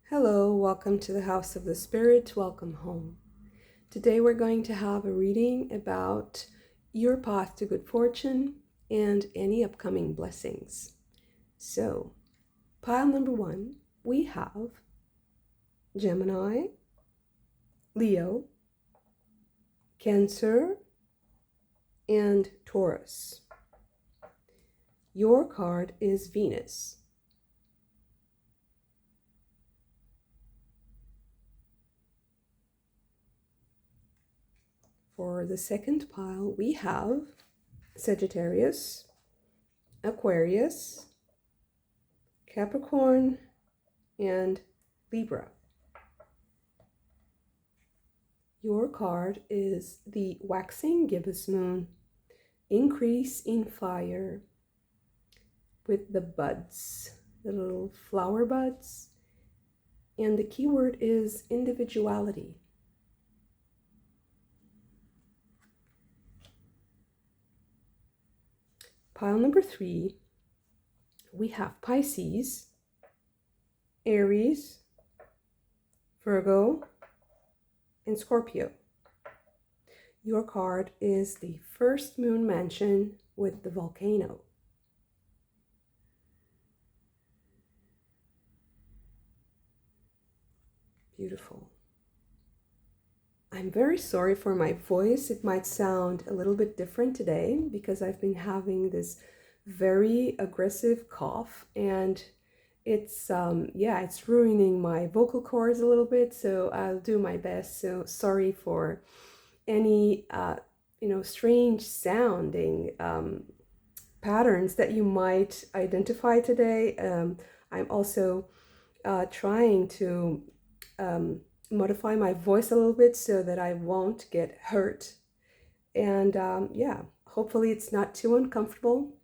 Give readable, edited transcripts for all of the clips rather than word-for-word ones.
Hello, welcome to the House of the Spirit. Welcome home. Today we're going to have a reading about your path to good fortune and any upcoming blessings. So, pile number one, we have Gemini, Leo, Cancer, and Taurus. Your card is Venus. For the second pile, we have Sagittarius, Aquarius, Capricorn, and Libra. Your card is the Waxing Gibbous Moon, Increase in Fire, with the buds, the little flower buds, and the keyword is individuality. Pile number three, we have Pisces, Aries, Virgo, and Scorpio. Your card is the first moon mansion with the volcano. Beautiful. I'm very sorry for my voice. It might sound a little bit different today because I've been having this very aggressive cough and it's ruining my vocal cords a little bit, so I'll do my best. So sorry for any strange sounding patterns that you might identify today. I'm also trying to modify my voice a little bit so that I won't get hurt. And hopefully it's not too uncomfortable.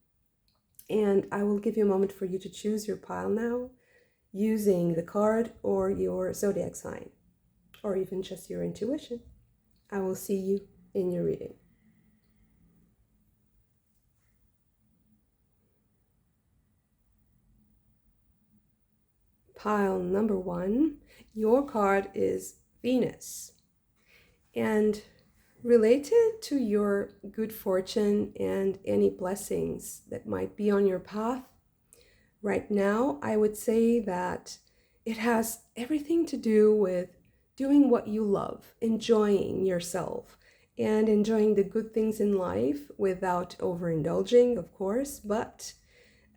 And I will give you a moment for you to choose your pile now using the card or your zodiac sign, or even just your intuition. I will see you in your reading. Pile number one, your card is Venus. And related to your good fortune and any blessings that might be on your path right now, I would say that it has everything to do with doing what you love, enjoying yourself, and enjoying the good things in life without overindulging, of course, but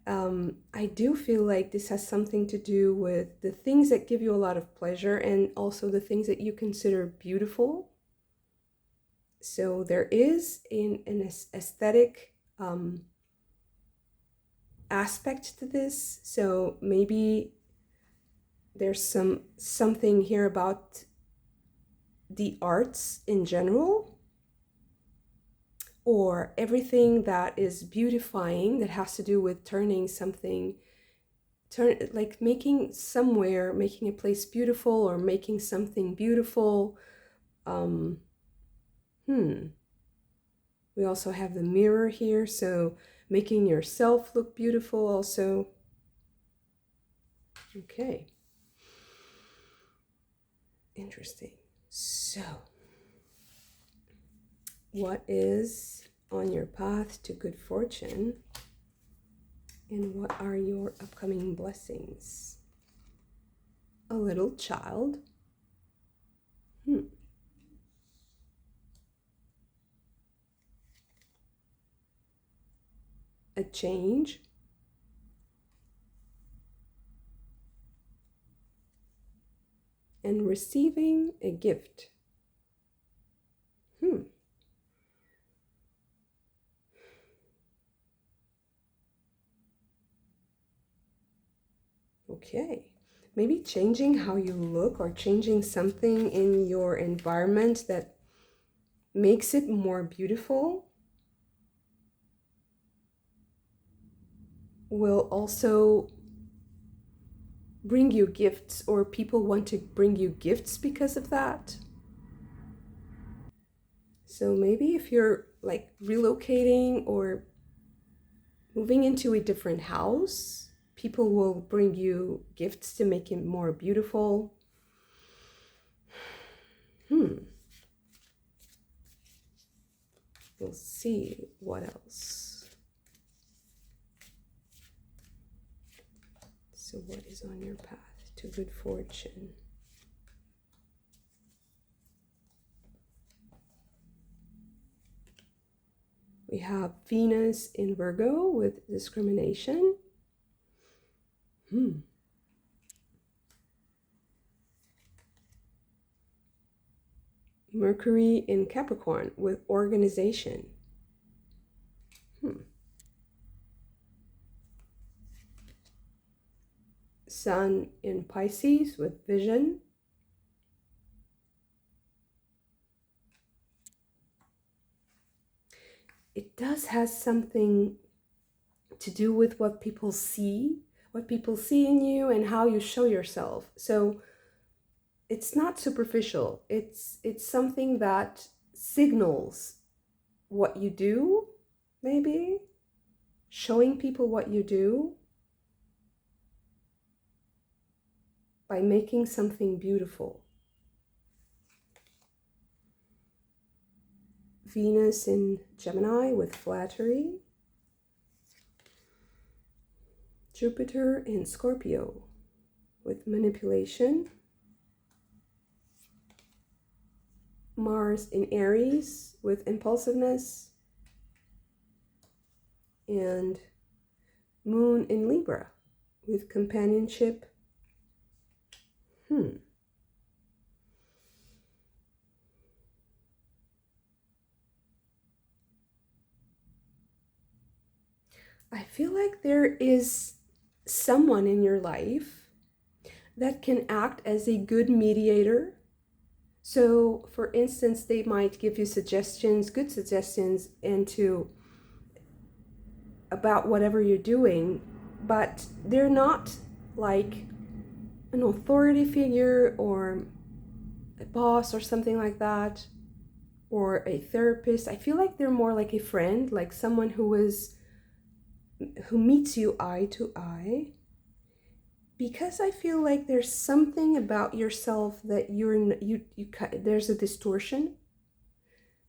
I do feel like this has something to do with the things that give you a lot of pleasure and also the things that you consider beautiful. So there is an aesthetic aspect to this. So maybe there's something here about the arts in general, or everything that is beautifying that has to do with turning something, like making a place beautiful or making something beautiful. We also have the mirror here, so making yourself look beautiful also. Okay. Interesting. So, what is on your path to good fortune? And what are your upcoming blessings? A little child. A change. And receiving a gift. Okay. Maybe changing how you look or changing something in your environment that makes it more beautiful will also bring you gifts, or people want to bring you gifts because of that. So maybe if you're like relocating or moving into a different house, People will bring you gifts to make it more beautiful. We'll see what else. So what is on your path to good fortune? We have Venus in Virgo with discrimination. Mercury in Capricorn with organization. Sun in Pisces with vision. It does have something to do with what people see in you and how you show yourself. So it's not superficial. It's something that signals what you do, maybe showing people what you do by making something beautiful. Venus in Gemini with flattery. Jupiter in Scorpio with manipulation. Mars in Aries with impulsiveness. And Moon in Libra with companionship. I feel like there is someone in your life that can act as a good mediator. So, for instance, they might give you suggestions, good suggestions, about whatever you're doing, but they're not like an authority figure or a boss or something like that, or a therapist. I feel like they're more like a friend, like someone who meets you eye to eye, because I feel like there's something about yourself that there's a distortion.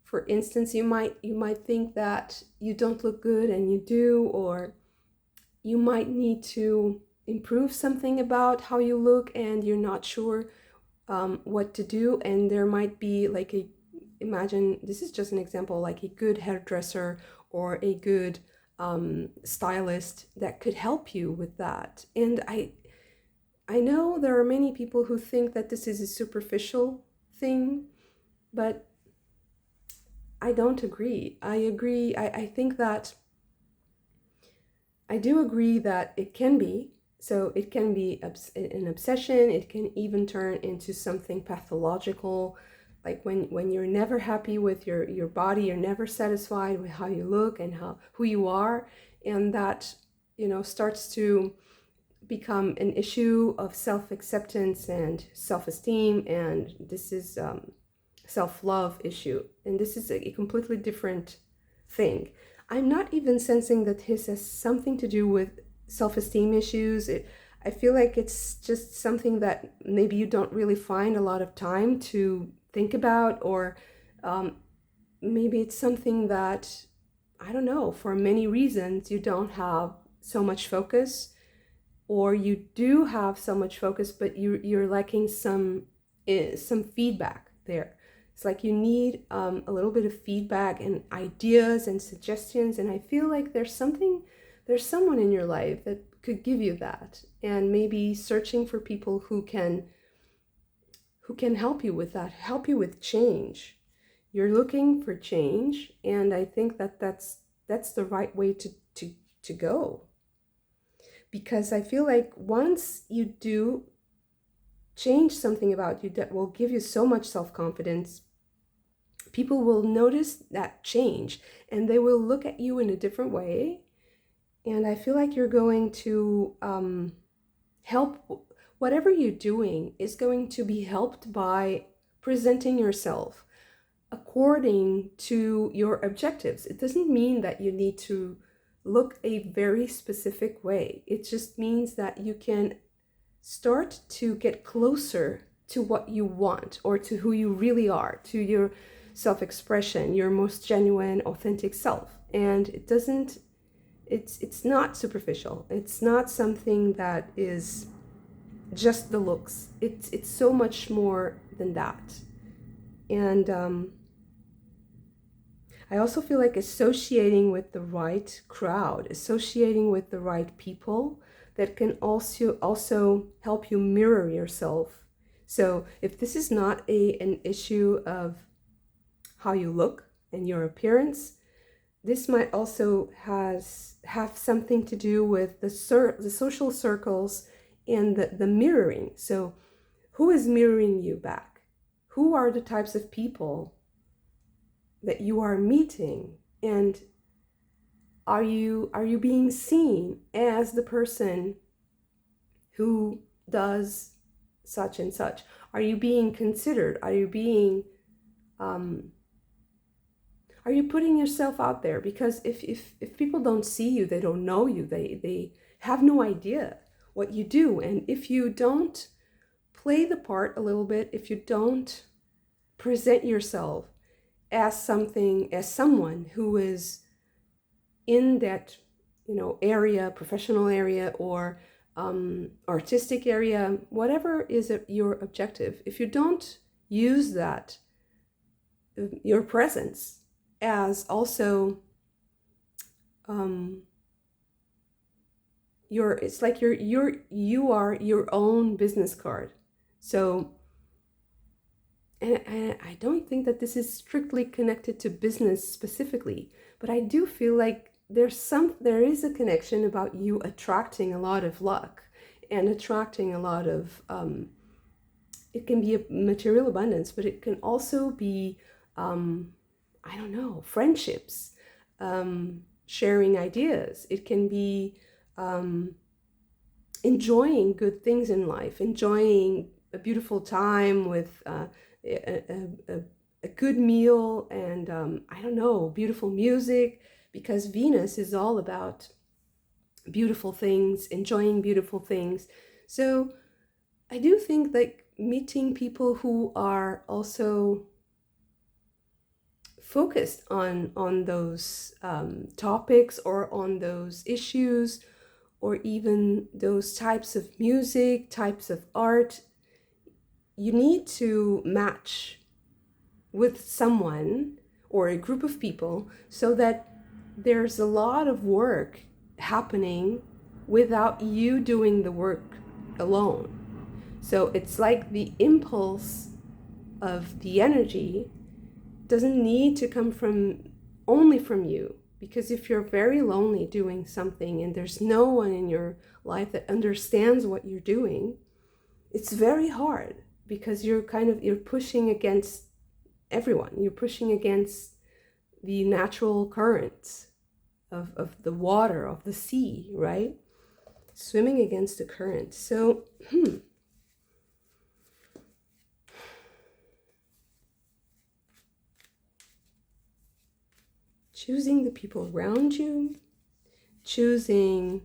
For instance, you might think that you don't look good and you do, or you might need to improve something about how you look and you're not sure what to do. And there might be like imagine, this is just an example, like a good hairdresser or a good stylist that could help you with that. And I know there are many people who think that this is a superficial thing, but I don't agree. I think that I do agree that it can be. So it can be an obsession. It can even turn into something pathological, like when you're never happy with your body, you're never satisfied with how you look and who you are, and that starts to become an issue of self-acceptance and self-esteem, and this is self-love issue, and this is a completely different thing. I'm not even sensing that this has something to do with self-esteem issues. I feel like it's just something that maybe you don't really find a lot of time to think about, or maybe it's something that, I don't know, for many reasons you don't have so much focus, or you do have so much focus but you're lacking some feedback there. It's like you need a little bit of feedback and ideas and suggestions, and I feel like there's someone in your life that could give you that, and maybe searching for people who can help you with that, help you with change. You're looking for change, and I think that that's the right way to go, because I feel like once you do change something about you that will give you so much self-confidence, people will notice that change and they will look at you in a different way. And I feel like you're going to help, whatever you're doing is going to be helped by presenting yourself according to your objectives. It doesn't mean that you need to look a very specific way. It just means that you can start to get closer to what you want, or to who you really are, to your self-expression, your most genuine, authentic self. And it's not superficial. It's not something that is just the looks. It's so much more than that. And I also feel like associating with the right crowd, associating with the right people, that can also help you mirror yourself. So if this is not an issue of how you look and your appearance, this might also have something to do with the social circles and the mirroring. So who is mirroring you back? Who are the types of people that you are meeting? And are you being seen as the person who does such and such? Are you being considered? Are you putting yourself out there? Because if people don't see you, they don't know you, they have no idea what you do. And if you don't play the part a little bit, if you don't present yourself as someone who is in that, area, professional area, or artistic area, whatever is your objective, if you don't use that, your presence as also it's like you are your own business card. So, and I don't think that this is strictly connected to business specifically, but I do feel like there is a connection about you attracting a lot of luck and attracting a lot of it can be a material abundance, but it can also be I don't know, friendships, sharing ideas. It can be enjoying good things in life, enjoying a beautiful time with a good meal, and I don't know, beautiful music, because Venus is all about beautiful things, enjoying beautiful things. So I do think like meeting people who are also focused on those topics, or on those issues, or even those types of music, types of art, you need to match with someone or a group of people, so that there's a lot of work happening without you doing the work alone. So it's like the impulse of the energy doesn't need to come only from you. Because if you're very lonely doing something and there's no one in your life that understands what you're doing, it's very hard, because you're pushing against everyone. You're pushing against the natural currents of the water, of the sea, right? Swimming against the current. So, choosing the people around you, choosing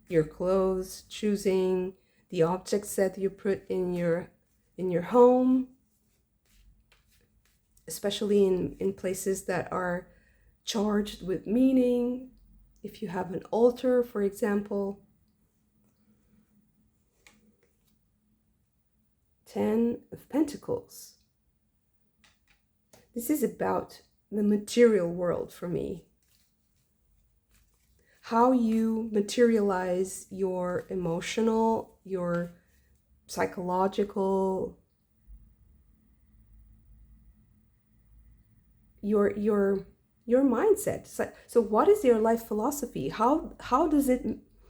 your clothes, choosing the objects that you put in your home, especially in places that are charged with meaning. If you have an altar, for example. 10 of Pentacles. This is about the material world for me. How you materialize your emotional, your psychological, your mindset. So what is your life philosophy? How does it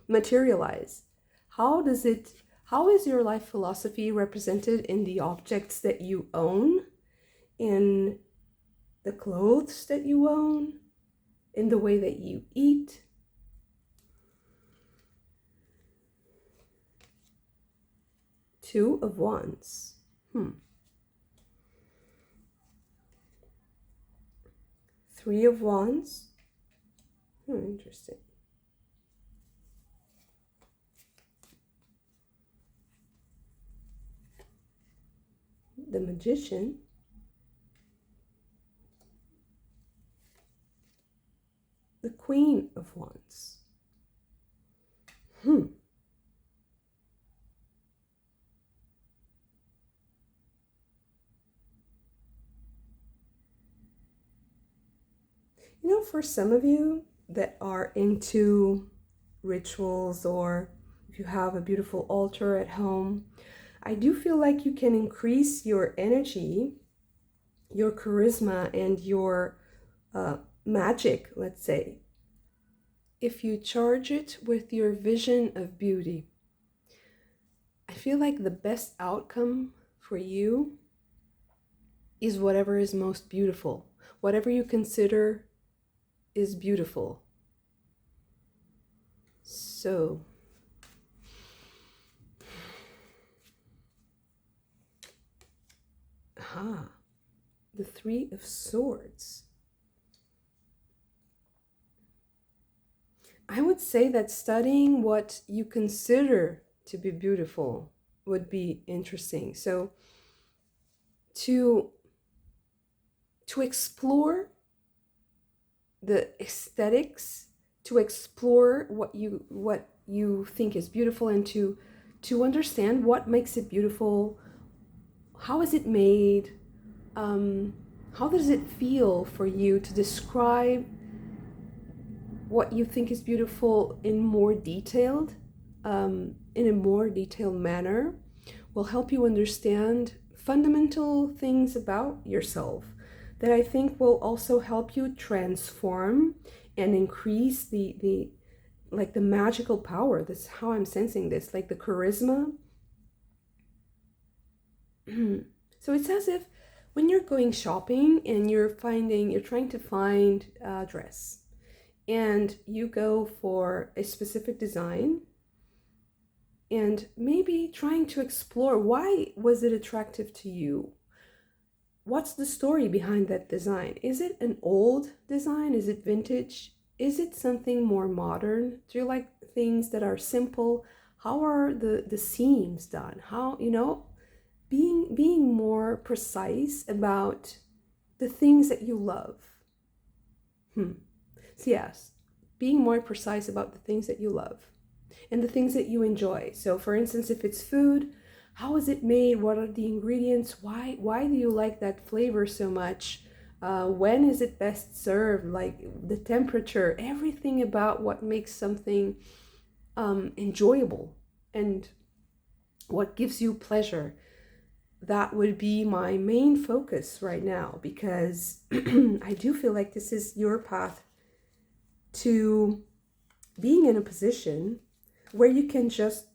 materialize? How is your life philosophy represented in the objects that you own, in the clothes that you own, in the way that you eat? Two of Wands. Three of Wands. Interesting. The Magician. The Queen of Wands. Hmm. You know, for some of you that are into rituals, or if you have a beautiful altar at home, I do feel like you can increase your energy, your charisma, and your magic, let's say, if you charge it with your vision of beauty. I feel like the best outcome for you is whatever is most beautiful, whatever you consider is beautiful. So, the Three of Swords. I would say that studying what you consider to be beautiful would be interesting. So, to explore the aesthetics, to explore what you think is beautiful, and to understand what makes it beautiful, how is it made, how does it feel for you to describe what you think is beautiful in a more detailed manner, will help you understand fundamental things about yourself that I think will also help you transform and increase the like the magical power. That's how I'm sensing this, like the charisma. So it's as if when you're going shopping and you're trying to find a dress, and you go for a specific design, and maybe trying to explore why was it attractive to you. What's the story behind that design? Is it an old design? Is it vintage? Is it something more modern? Do you like things that are simple? How are the seams done? How, being more precise about the things that you love. So yes, being more precise about the things that you love and the things that you enjoy. So for instance, if it's food, how is it made? What are the ingredients? Why do you like that flavor so much? When is it best served? Like the temperature, everything about what makes something enjoyable and what gives you pleasure. That would be my main focus right now, because I do feel like this is your path to being in a position where you can just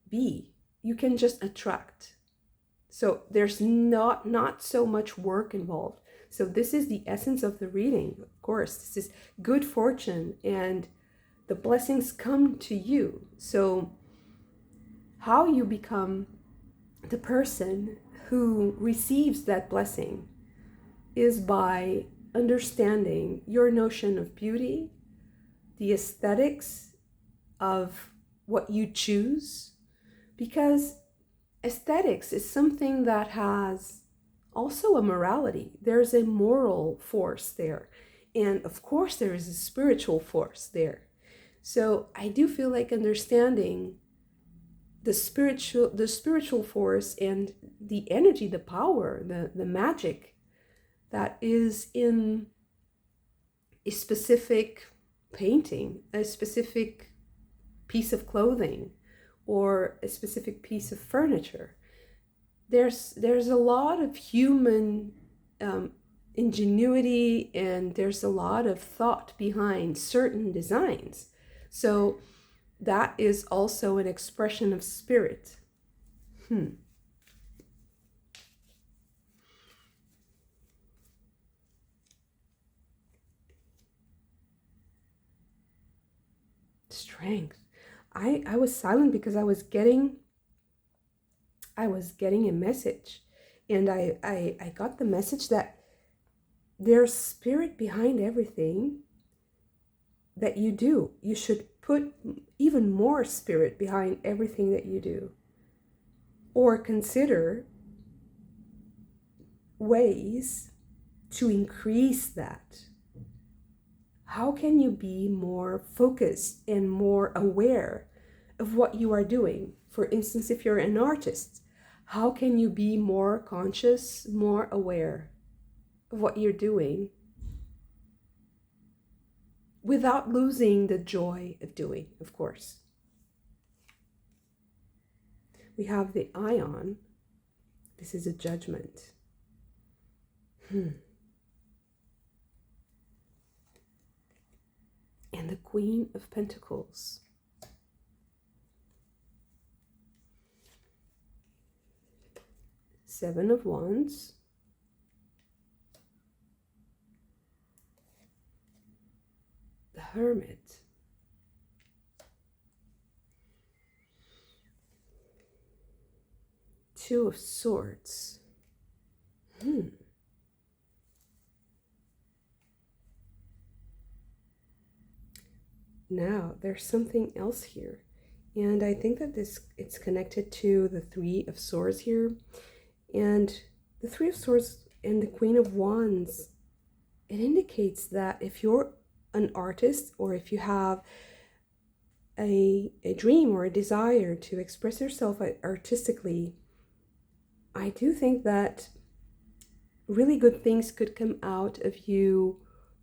be, you can just attract. So there's not so much work involved. So this is the essence of the reading. Of course, this is good fortune and the blessings come to you. So how you become the person who receives that blessing is by understanding your notion of beauty, the aesthetics of what you choose, because aesthetics is something that has also a morality. There's a moral force there. And of course, there is a spiritual force there. So I do feel like understanding the spiritual force and the energy, the power, the magic that is in a specific painting, a specific piece of clothing, or a specific piece of furniture. There's a lot of human ingenuity, and there's a lot of thought behind certain designs. So that is also an expression of spirit. Strength. I was silent because I was getting a message, and I got the message that there's spirit behind everything, that you do. You should put even more spirit behind everything that you do. Or consider ways to increase that. How can you be more focused and more aware of what you are doing? For instance, if you're an artist, how can you be more conscious, more aware of what you're doing without losing the joy of doing, of course? We have the Ion. This is a judgment. And the Queen of Pentacles. Seven of Wands. The Hermit. Two of Swords. Now, there's something else here. And I think that it's connected to the Three of Swords here. And the Three of Swords and the Queen of Wands, it indicates that if you're an artist, or if you have a dream or a desire to express yourself artistically, I do think that really good things could come out of you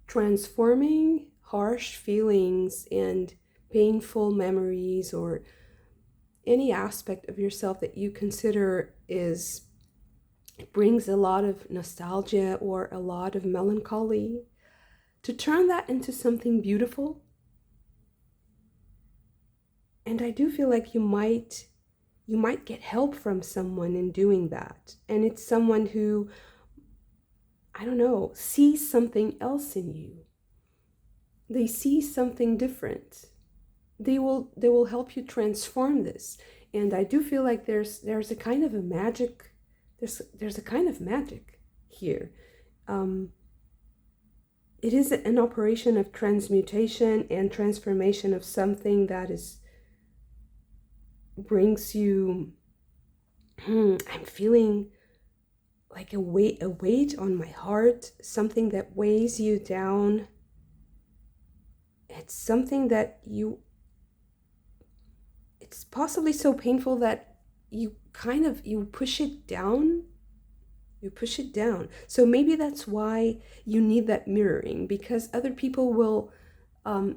transforming harsh feelings and painful memories, or any aspect of yourself that you consider brings a lot of nostalgia or a lot of melancholy, to turn that into something beautiful. And I do feel like you might get help from someone in doing that. And it's someone who, I don't know, sees something else in you. They see something different. They will help you transform this. And I do feel like there's a kind of a magic, there's a kind of magic here. It is an operation of transmutation and transformation of something that brings you, I'm feeling like a weight on my heart, something that weighs you down. It's something that it's possibly so painful that you push it down. You push it down. So maybe that's why you need that mirroring, because other people will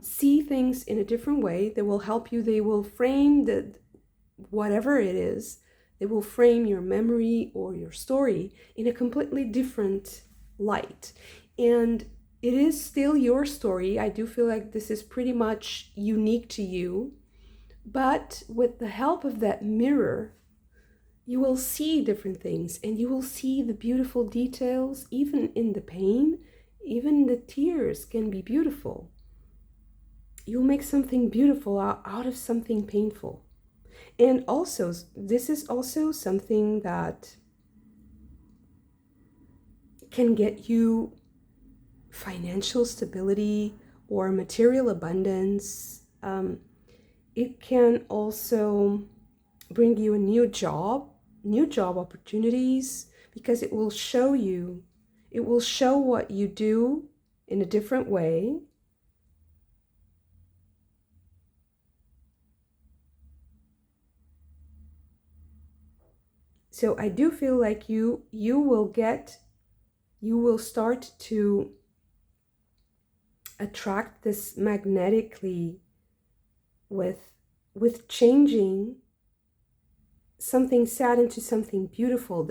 see things in a different way. They will help you. They will frame whatever it is. They will frame your memory or your story in a completely different light. And it is still your story. I do feel like this is pretty much unique to you. But with the help of that mirror, you will see different things, and you will see the beautiful details, even in the pain. Even the tears can be beautiful. You'll make something beautiful out of something painful. And also, this is also something that can get you financial stability or material abundance. It can also bring you a new job opportunities, because it will show what you do in a different way. So I do feel like you will start to attract this magnetically with changing something sad into something beautiful.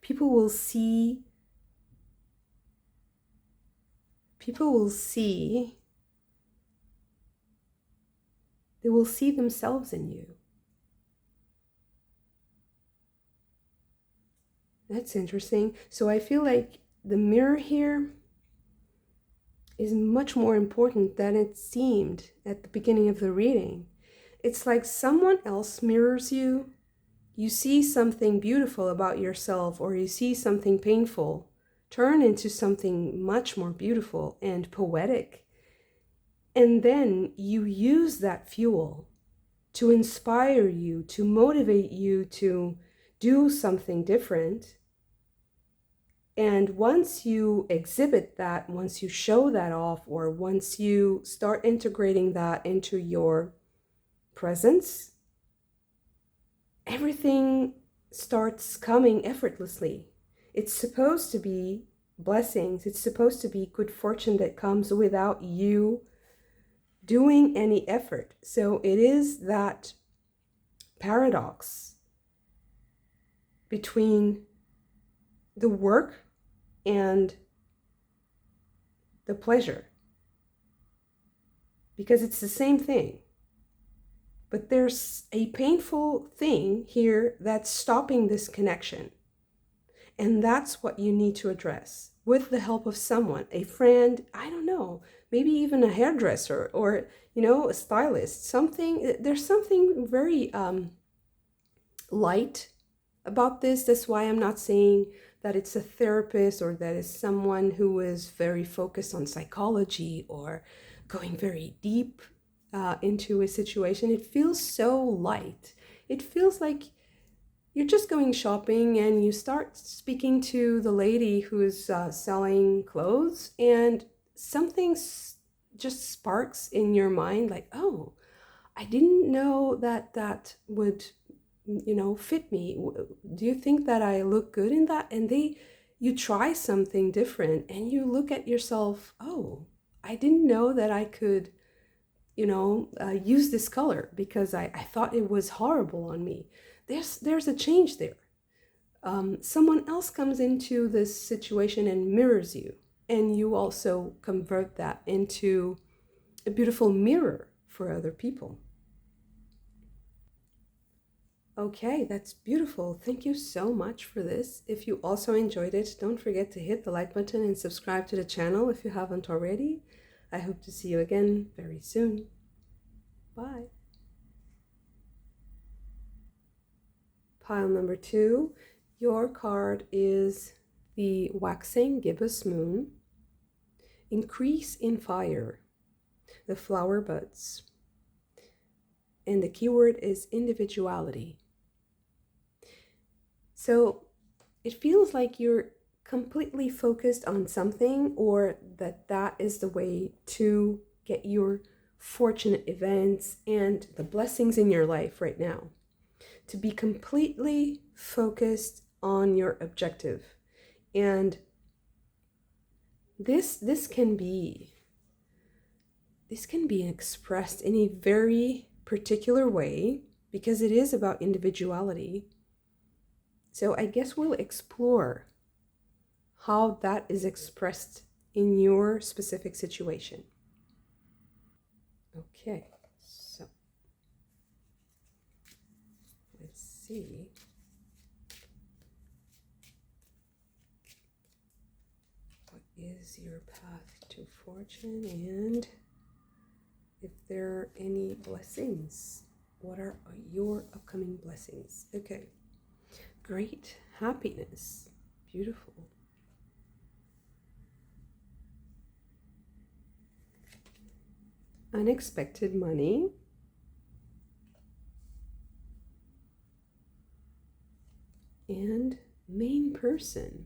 People will see they will see themselves in you. That's interesting. So I feel like the mirror here is much more important than it seemed at the beginning of the reading. It's like someone else mirrors you. You see something beautiful about yourself, or you see something painful turn into something much more beautiful and poetic. And then you use that fuel to inspire you, to motivate you to do something different. And once you exhibit that, once you show that off, or once you start integrating that into your presence, everything starts coming effortlessly. It's supposed to be blessings. It's supposed to be good fortune that comes without you doing any effort. So it is that paradox between the work and the pleasure, because it's the same thing. But there's a painful thing here that's stopping this connection. And that's what you need to address with the help of someone, a friend, I don't know, maybe even a hairdresser, or, a stylist, something. There's something very light about this. That's why I'm not saying that it's a therapist or that is someone who is very focused on psychology or going very deep into a situation. It feels so light. It feels like you're just going shopping and you start speaking to the lady who's selling clothes, and something just sparks in your mind, like, oh, I didn't know that would fit me. Do you think that I look good in that? And you try something different and you look at yourself, oh, I didn't know that I could use this color because I thought it was horrible on me. There's a change there. Someone else comes into this situation and mirrors you, and you also convert that into a beautiful mirror for other people. Okay, that's beautiful. Thank you so much for this. If you also enjoyed it, don't forget to hit the like button and subscribe to the channel if you haven't already. I hope to see you again very soon. Bye. Pile number 2, your card is the waxing gibbous moon. Increase in fire, the flower buds. And the keyword is individuality. So it feels like you're completely focused on something, or that is the way to get your fortunate events and the blessings in your life right now. To be completely focused on your objective. And this can be expressed in a very particular way, because it is about individuality. So I guess we'll explore how that is expressed in your specific situation. Okay, so let's see. What is your path to fortune, and if there are any blessings? What are your upcoming blessings? Okay, great happiness, beautiful. Unexpected money. And main person.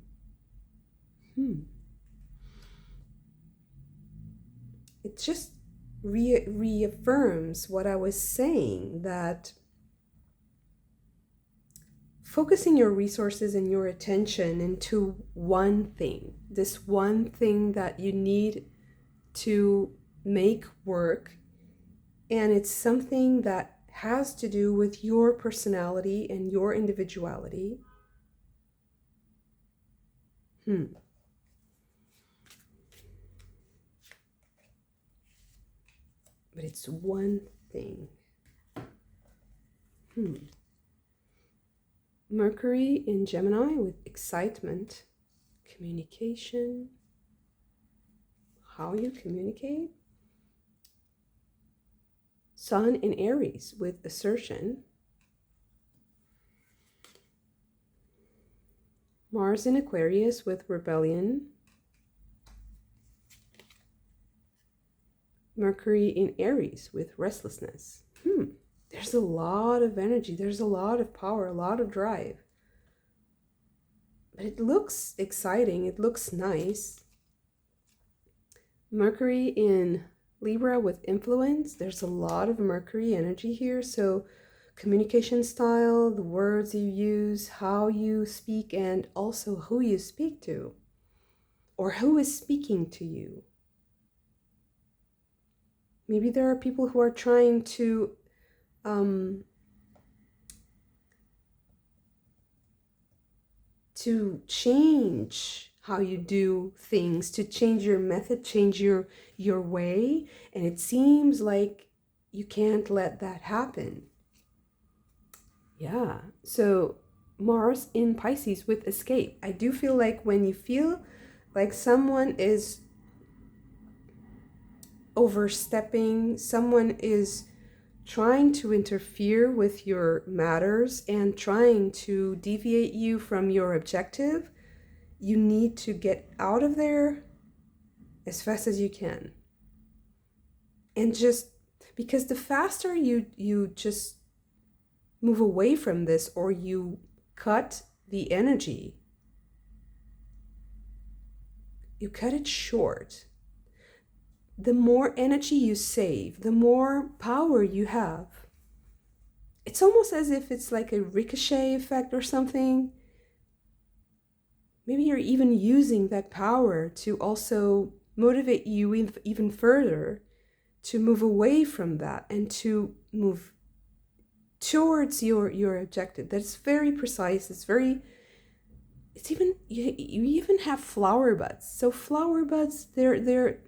It just reaffirms what I was saying, that focusing your resources and your attention into one thing, this one thing that you need to make work, and it's something that has to do with your personality and your individuality. But it's one thing. Mercury in Gemini with excitement, communication, how you communicate. Sun in Aries with assertion. Mars in Aquarius with rebellion. Mercury in Aries with restlessness. There's a lot of energy, there's a lot of power, a lot of drive. But it looks exciting, it looks nice. Mercury in Libra with influence. There's a lot of Mercury energy here. So communication style, the words you use, how you speak, and also who you speak to or who is speaking to you. Maybe there are people who are trying to change how you do things, to change your method, change your way, and it seems like you can't let that happen. Yeah, so Mars in Pisces with escape. I do feel like when you feel like someone is overstepping, someone is trying to interfere with your matters and trying to deviate you from your objective, you need to get out of there as fast as you can. And just because the faster you just move away from this, or you cut the energy, you cut it short, the more energy you save, the more power you have. It's almost as if it's like a ricochet effect or something. Maybe you're even using that power to also motivate you even further to move away from that and to move towards your objective. That's very precise. It's even, you even have flower buds. So flower buds, they're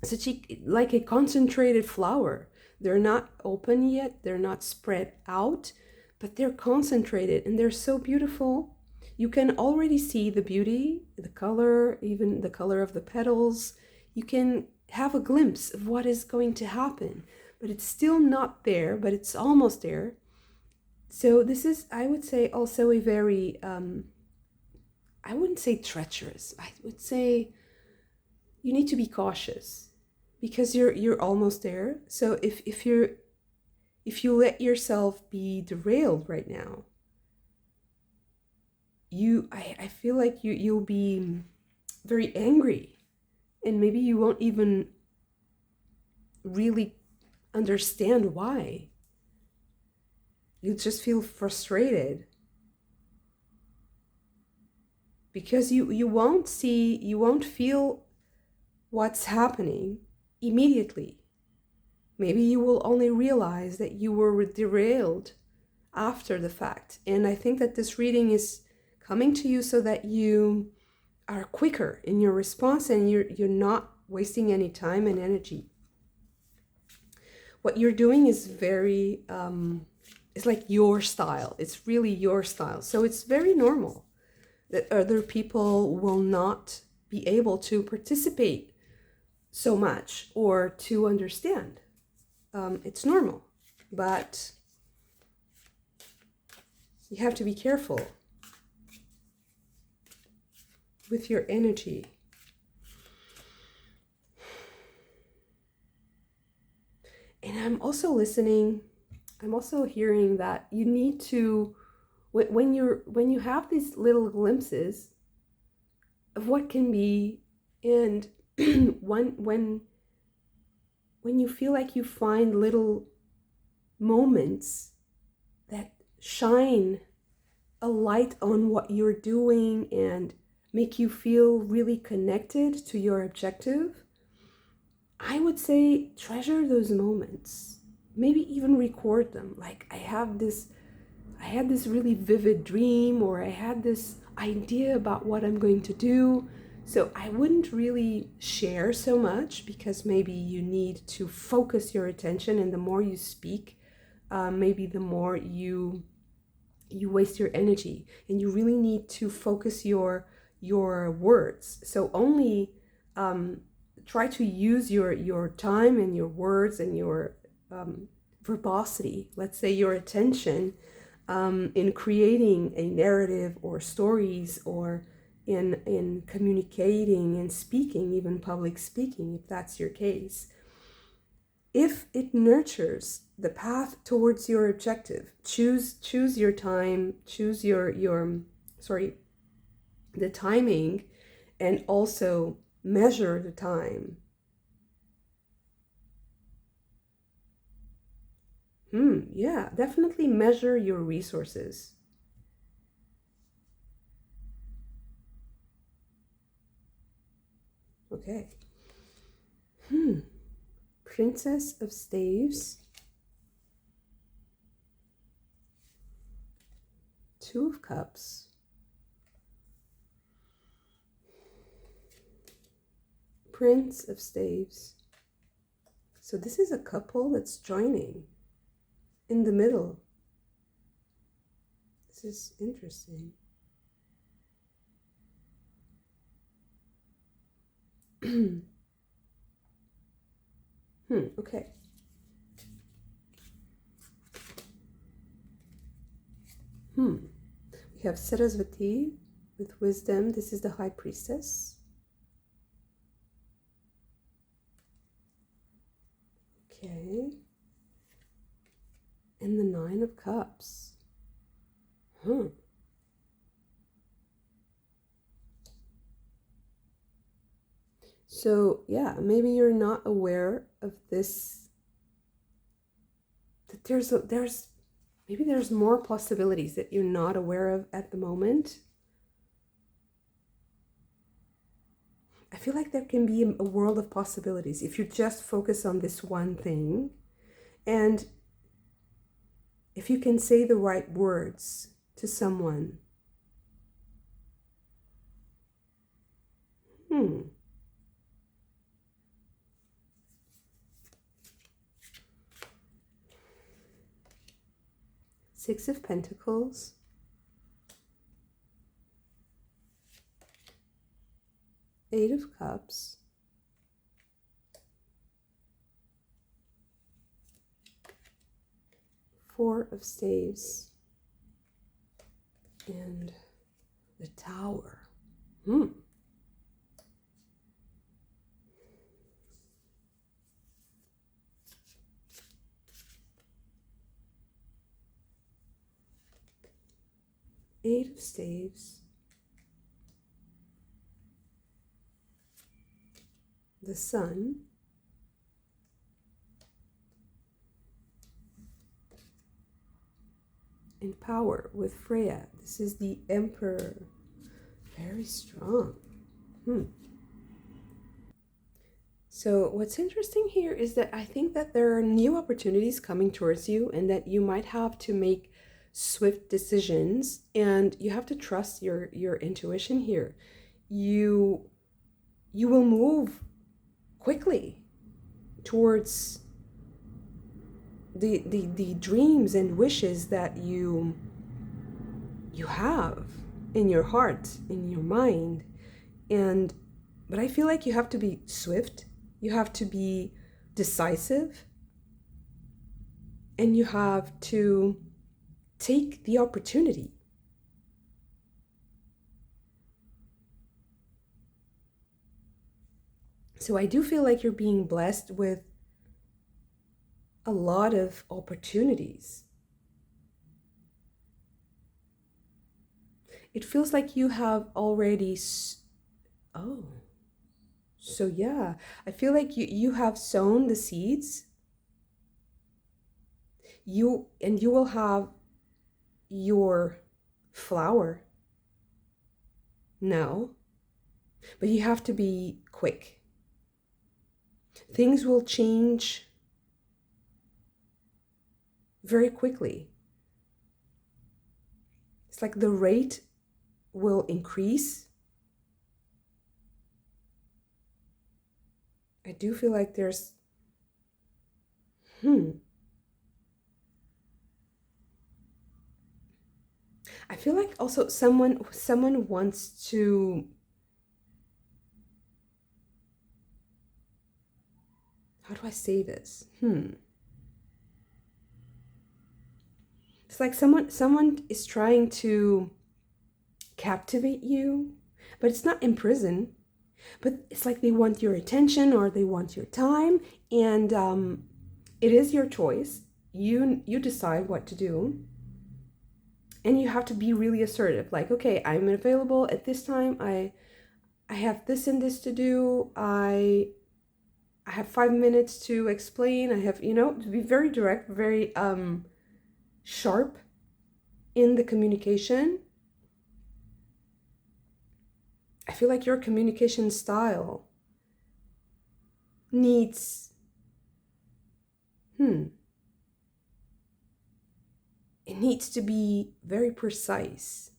such like a concentrated flower. They're not open yet, they're not spread out, but they're concentrated and they're so beautiful. You can already see the beauty, the color, even the color of the petals. You can have a glimpse of what is going to happen, but it's still not there, but it's almost there. So this is, I would say, also a very, I wouldn't say treacherous, I would say you need to be cautious, because you're almost there. So if you let yourself be derailed right now, I feel like you'll be very angry, and maybe you won't even really understand why. You'll just feel frustrated because you won't feel what's happening immediately. Maybe you will only realize that you were derailed after the fact. And I think that this reading is coming to you so that you are quicker in your response and you're not wasting any time and energy. What you're doing is very, it's like your style. It's really your style. So it's very normal that other people will not be able to participate so much or to understand. It's normal, but you have to be careful with your energy. And I'm also hearing that you need to, when you have these little glimpses of what can be, and when you feel like you find little moments that shine a light on what you're doing and make you feel really connected to your objective, I would say treasure those moments. Maybe even record them. Like, I had this really vivid dream, or I had this idea about what I'm going to do. So I wouldn't really share so much, because maybe you need to focus your attention, and the more you speak, maybe the more you waste your energy, and you really need to focus your words. So only try to use your time and your words and your verbosity, let's say your attention, in creating a narrative or stories, or in communicating and speaking, even public speaking, if that's your case. if it nurtures the path towards your objective, choose your time, choose your sorry, the timing, and also measure the time. Yeah, definitely measure your resources. Okay. Princess of Staves, Two of Cups, Prince of Staves. So this is a couple that's joining in the middle. This is interesting. Okay. We have Sarasvati with wisdom. This is the High Priestess. Okay. And the Nine of Cups. So yeah, maybe you're not aware of this, that maybe there's more possibilities that you're not aware of at the moment. I feel like there can be a world of possibilities if you just focus on this one thing, and if you can say the right words to someone. Six of Pentacles, Eight of Cups, Four of Staves, and the Tower. Eight of Staves, the Sun, and Power with Freya. This is the Emperor. Very strong. So what's interesting here is that I think that there are new opportunities coming towards you, and that you might have to make swift decisions, and you have to trust your intuition here. You will move quickly towards the dreams and wishes that you have in your heart, in your mind. But I feel like you have to be swift, you have to be decisive, and you have to take the opportunity. So I do feel like you're being blessed with a lot of opportunities. It feels like you have already... Oh, so yeah, I feel like you have sown the seeds. You will have your flower now, but you have to be quick. Things will change very quickly. It's like the rate will increase. I do feel like there's I feel like also someone wants to... How do I say this? It's like someone is trying to captivate you, but it's not imprison. But it's like they want your attention, or they want your time, and It is your choice. You decide what to do, and you have to be really assertive. Like, okay, I'm available at this time. I have this and this to do. I have 5 minutes to explain. I have, to be very direct, very sharp in the communication. I feel like your communication style needs, it needs to be very precise.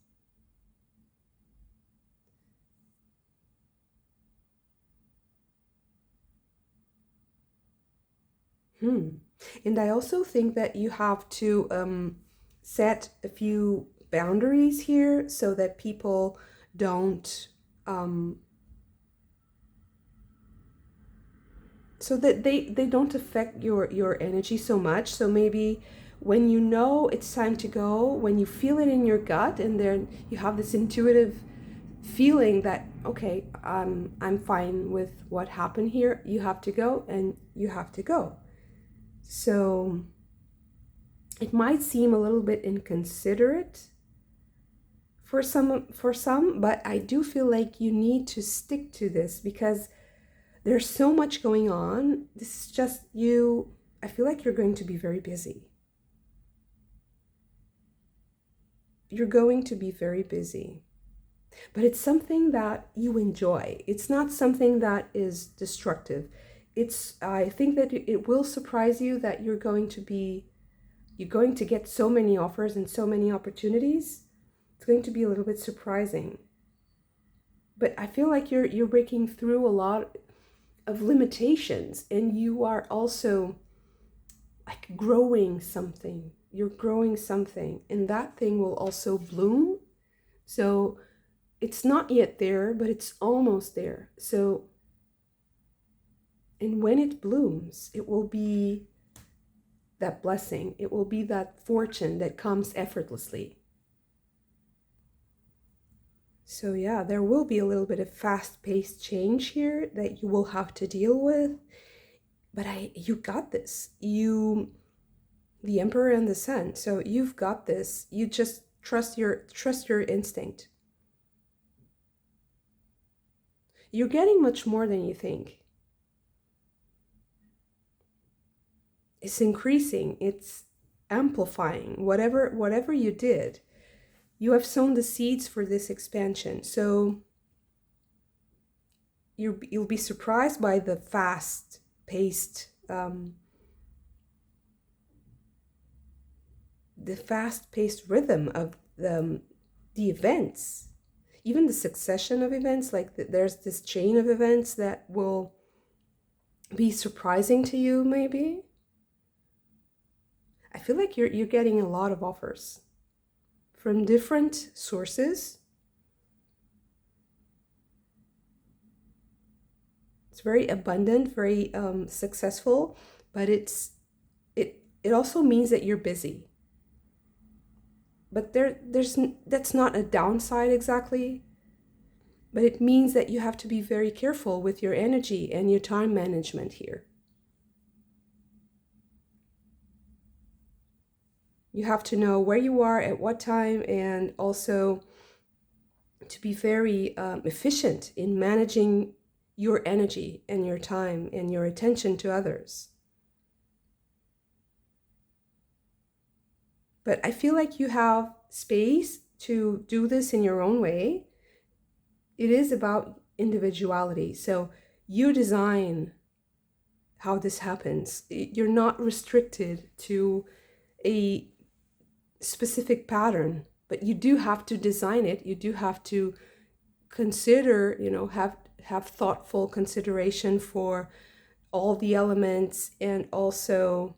And I also think that you have to set a few boundaries here so that people don't, so that they don't affect your energy so much. So maybe when you know it's time to go, when you feel it in your gut, and then you have this intuitive feeling that, okay, I'm fine with what happened here, you have to go, and you have to go. So it might seem a little bit inconsiderate for some, but I do feel like you need to stick to this because there's so much going on. This is just you. I feel like you're going to be very busy. You're going to be very busy. But it's something that you enjoy. It's not something that is destructive. I think that it will surprise you that you're going to get so many offers and so many opportunities. It's going to be a little bit surprising. But I feel like you're breaking through a lot of limitations, and you are also like growing something. You're growing something, and that thing will also bloom. So it's not yet there, but it's almost there. So, and when it blooms, it will be that blessing. It will be that fortune that comes effortlessly. So yeah, there will be a little bit of fast-paced change here that you will have to deal with. But you got this. The Emperor and the Sun. So you've got this. You just trust your instinct. You're getting much more than you think. It's increasing. It's amplifying. Whatever you did, you have sown the seeds for this expansion. So you'll be surprised by the fast-paced rhythm of the events, even the succession of events. Like there's this chain of events that will be surprising to you. Maybe I feel like you're getting a lot of offers from different sources. It's very abundant, very successful, but it also means that you're busy. But that's not a downside exactly, but it means that you have to be very careful with your energy and your time management here. You have to know where you are at what time, and also to be very efficient in managing your energy and your time and your attention to others. But I feel like you have space to do this in your own way. It is about individuality. So you design how this happens. You're not restricted to a specific pattern, but you do have to design it. You do have to consider, have thoughtful consideration for all the elements, and also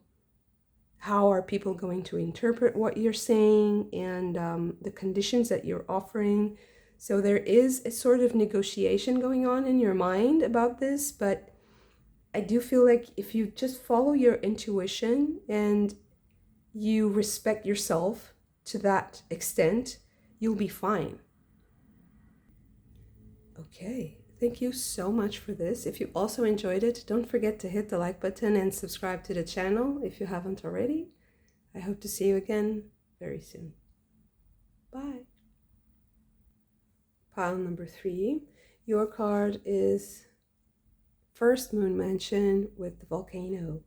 how are people going to interpret what you're saying, and the conditions that you're offering. So there is a sort of negotiation going on in your mind about this, but I do feel like if you just follow your intuition and you respect yourself to that extent, you'll be fine. Okay, Thank you so much for this. If you also enjoyed it, don't forget to hit the like button and subscribe to the channel if you haven't already. I hope to see you again very soon. Bye. Pile number 3. Your card is First Moon Mansion with the volcano.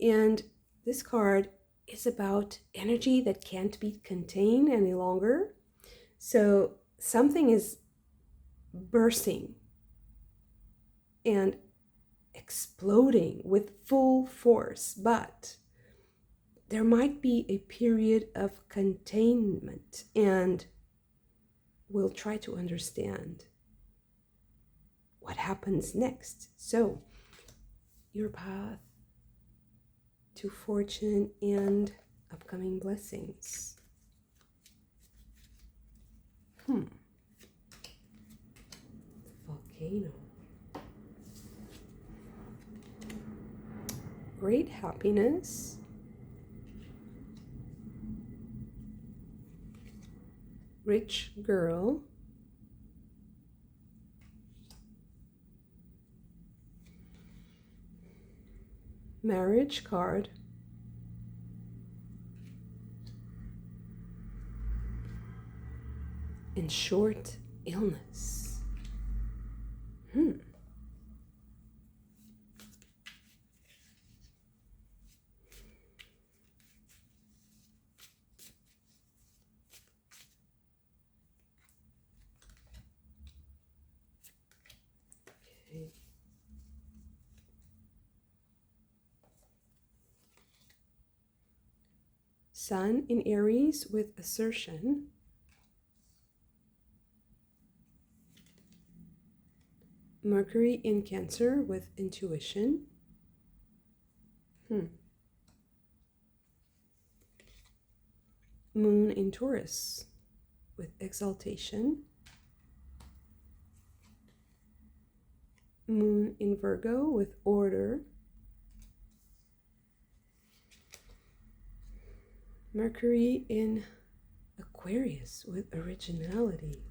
And this card is about energy that can't be contained any longer. So something is bursting and exploding with full force, but there might be a period of containment, and we'll try to understand what happens next. So, your path to fortune and upcoming blessings. Volcano. Great happiness. Rich girl. Marriage card. And short illness. Okay. Sun in Aries with assertion. Mercury in Cancer with intuition. Moon in Taurus with exaltation. Moon in Virgo with order. Mercury in Aquarius with originality.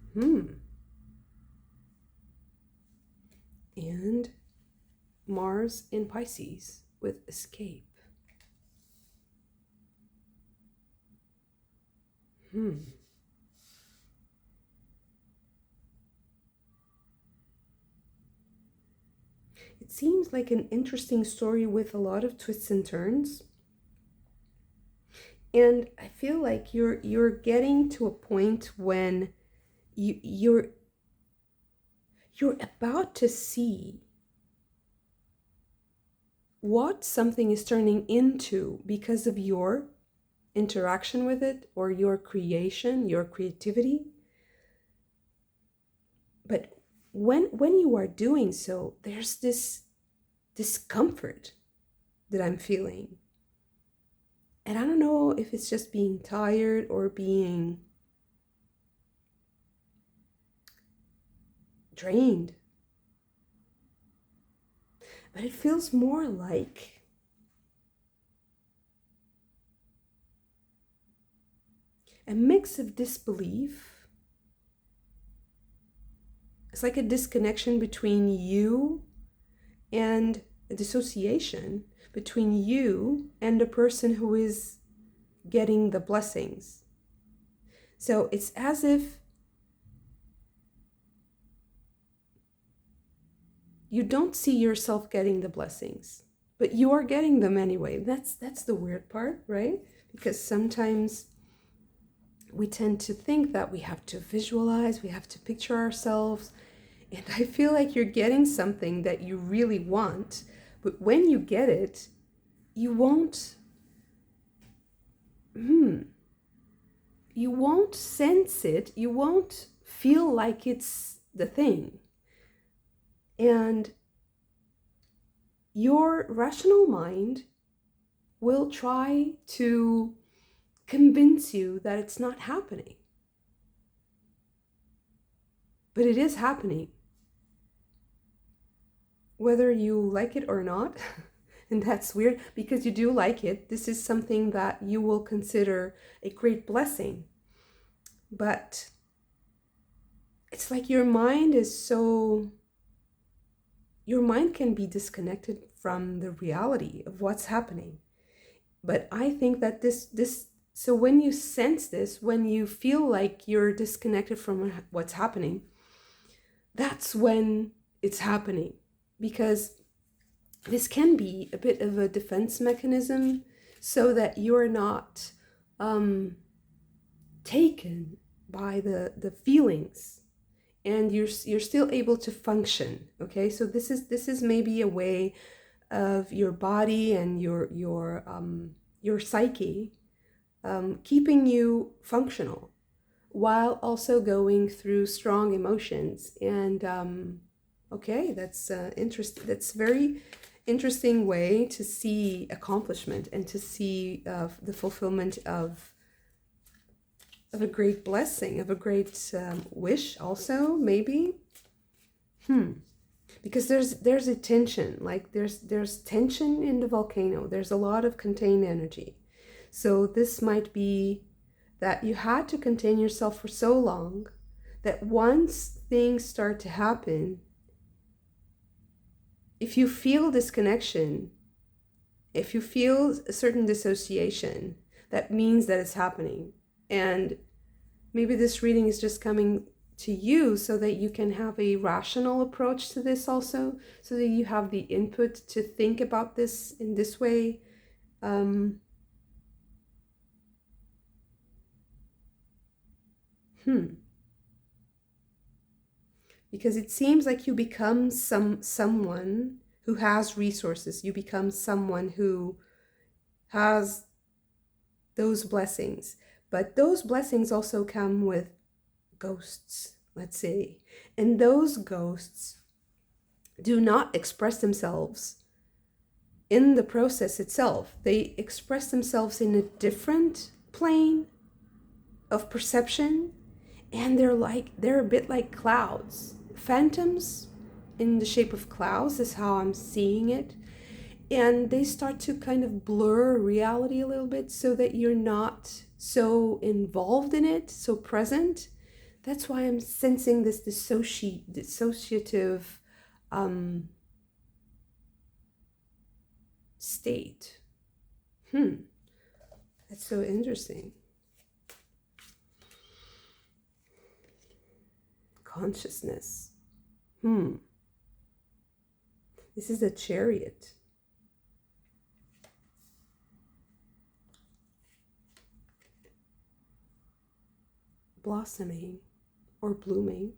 And Mars in Pisces with escape. It seems like an interesting story with a lot of twists and turns. And I feel like you're getting to a point when you're about to see what something is turning into because of your interaction with it, or your creation, your creativity. But when you are doing so, there's this discomfort that I'm feeling. And I don't know if it's just being tired or being drained. But it feels more like a mix of disbelief. It's like a disconnection between you and a dissociation between you and the person who is getting the blessings. So it's as if you don't see yourself getting the blessings, but you are getting them anyway. That's the weird part, right? Because sometimes we tend to think that we have to visualize, we have to picture ourselves. And I feel like you're getting something that you really want, but when you get it, you won't sense it, you won't feel like it's the thing. And your rational mind will try to convince you that it's not happening. But it is happening. Whether you like it or not, and that's weird because you do like it. This is something that you will consider a great blessing. But it's like your mind is so your mind can be disconnected from the reality of what's happening. But I think that so when you sense this, when you feel like you're disconnected from what's happening, that's when it's happening. Because this can be a bit of a defense mechanism so that you're not taken by the feelings, and you're still able to function. Okay, so this is maybe a way of your body and your psyche keeping you functional while also going through strong emotions. And okay, that's interesting. That's very interesting way to see accomplishment and to see the fulfillment of a great blessing, of a great wish also, maybe. Because there's a tension, like there's tension in the volcano. There's a lot of contained energy. So this might be that you had to contain yourself for so long that once things start to happen, if you feel disconnection, if you feel a certain dissociation, that means that it's happening. And maybe this reading is just coming to you so that you can have a rational approach to this also, so that you have the input to think about this in this way. Because it seems like you become someone who has resources. You become someone who has those blessings. But those blessings also come with ghosts, let's say. And those ghosts do not express themselves in the process itself. They express themselves in a different plane of perception, and they're a bit like clouds. Phantoms in the shape of clouds is how I'm seeing it. And they start to kind of blur reality a little bit so that you're not so involved in it, so present. That's why I'm sensing this dissociative state. That's so interesting. Consciousness. This is a Chariot. Blossoming or blooming.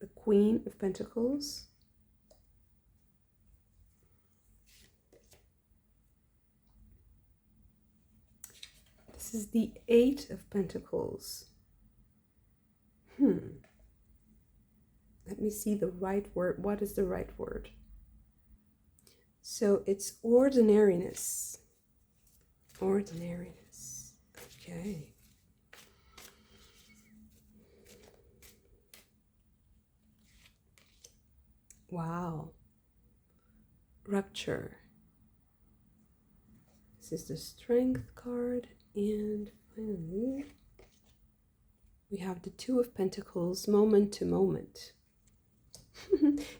The Queen of Pentacles. This is the Eight of Pentacles. Let me see the right word. What is the right word? So it's ordinariness. Ordinariness. Okay. Wow. Rupture. This is the Strength card. And finally, we have the Two of Pentacles, moment to moment.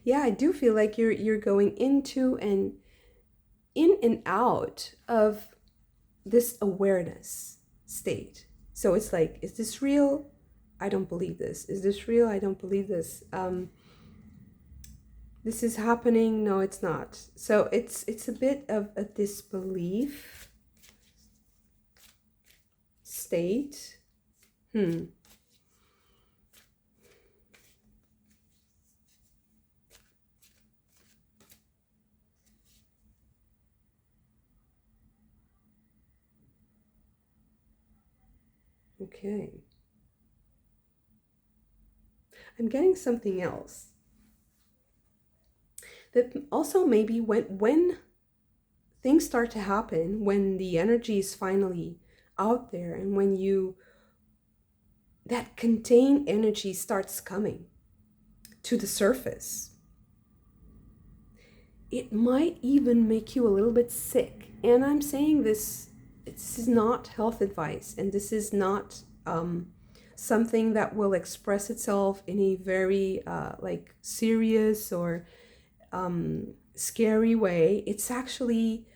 Yeah, I do feel like you're going into and in and out of this awareness state. So it's like, is this real? I don't believe this. Is this real? I don't believe this. This is happening. No, it's not. So it's a bit of a disbelief state. Okay. I'm getting something else. That also maybe when things start to happen, when the energy is finally out there, and when that contained energy starts coming to the surface, it might even make you a little bit sick. And I'm saying this is not health advice, and this is not something that will express itself in a very like serious or scary way. It's actually,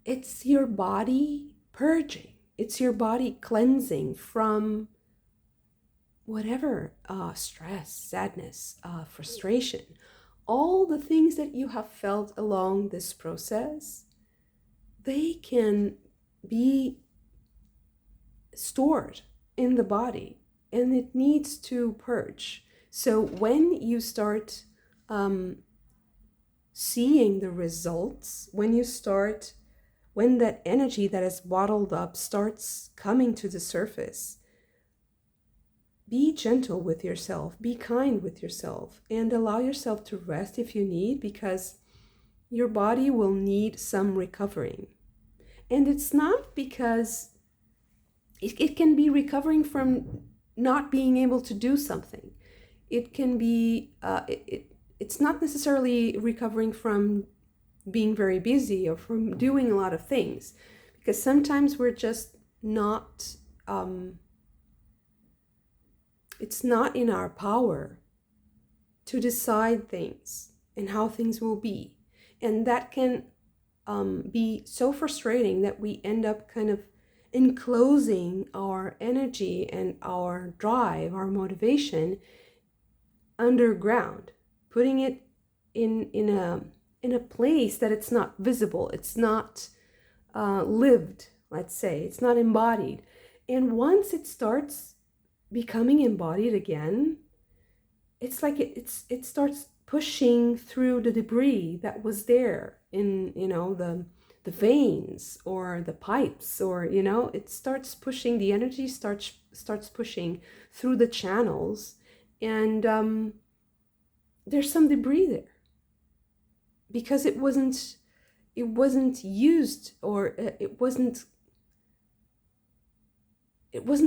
it's your body purging. It's your body cleansing from whatever stress, sadness, frustration, all the things that you have felt along this process. They can be stored in the body and it needs to purge. So when you start seeing the results, when that energy that is bottled up starts coming to the surface, be gentle with yourself, be kind with yourself, and allow yourself to rest if you need, because your body will need some recovering. And it's not because it can be recovering from not being able to do something. It can be, it's not necessarily recovering from being very busy or from doing a lot of things, because sometimes we're just not, it's not in our power to decide things and how things will be. And that can be so frustrating that we end up kind of enclosing our energy and our drive, our motivation underground, putting it in a place that it's not visible, it's not lived, let's say, it's not embodied. And once it starts becoming embodied again, it's like it starts pushing through the debris that was there in, you know, the veins or the pipes, or, you know, it starts pushing, the energy starts pushing through the channels, and there's some debris there because it wasn't used, or it wasn't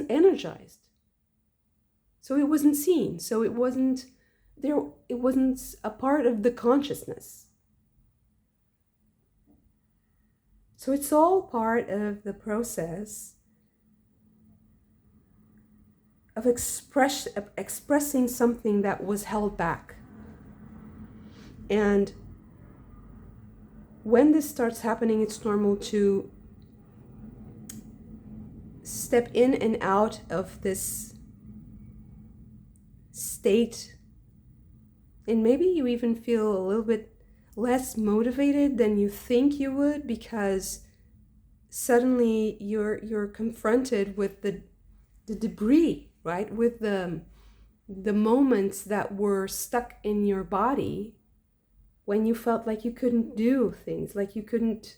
energized, so it wasn't seen, so it wasn't there, it wasn't a part of the consciousness. So it's all part of the process of expressing something that was held back. And when this starts happening, it's normal to step in and out of this state, and maybe you even feel a little bit less motivated than you think you would, because suddenly you're confronted with the debris, right? With the moments that were stuck in your body when you felt like you couldn't do things, like you couldn't,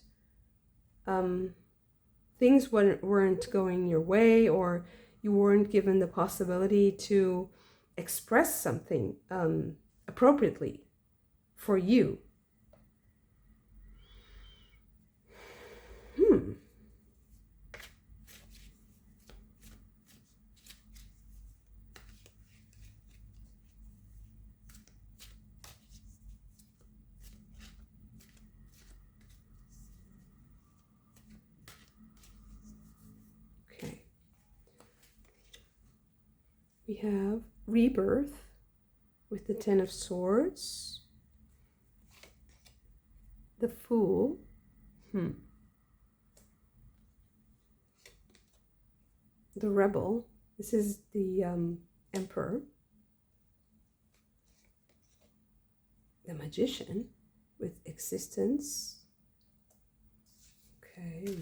things weren't going your way, or you weren't given the possibility to express something appropriately for you. Okay. We have rebirth with the Ten of Swords, the Fool, the Rebel. This is the Emperor, the Magician with Existence. Okay.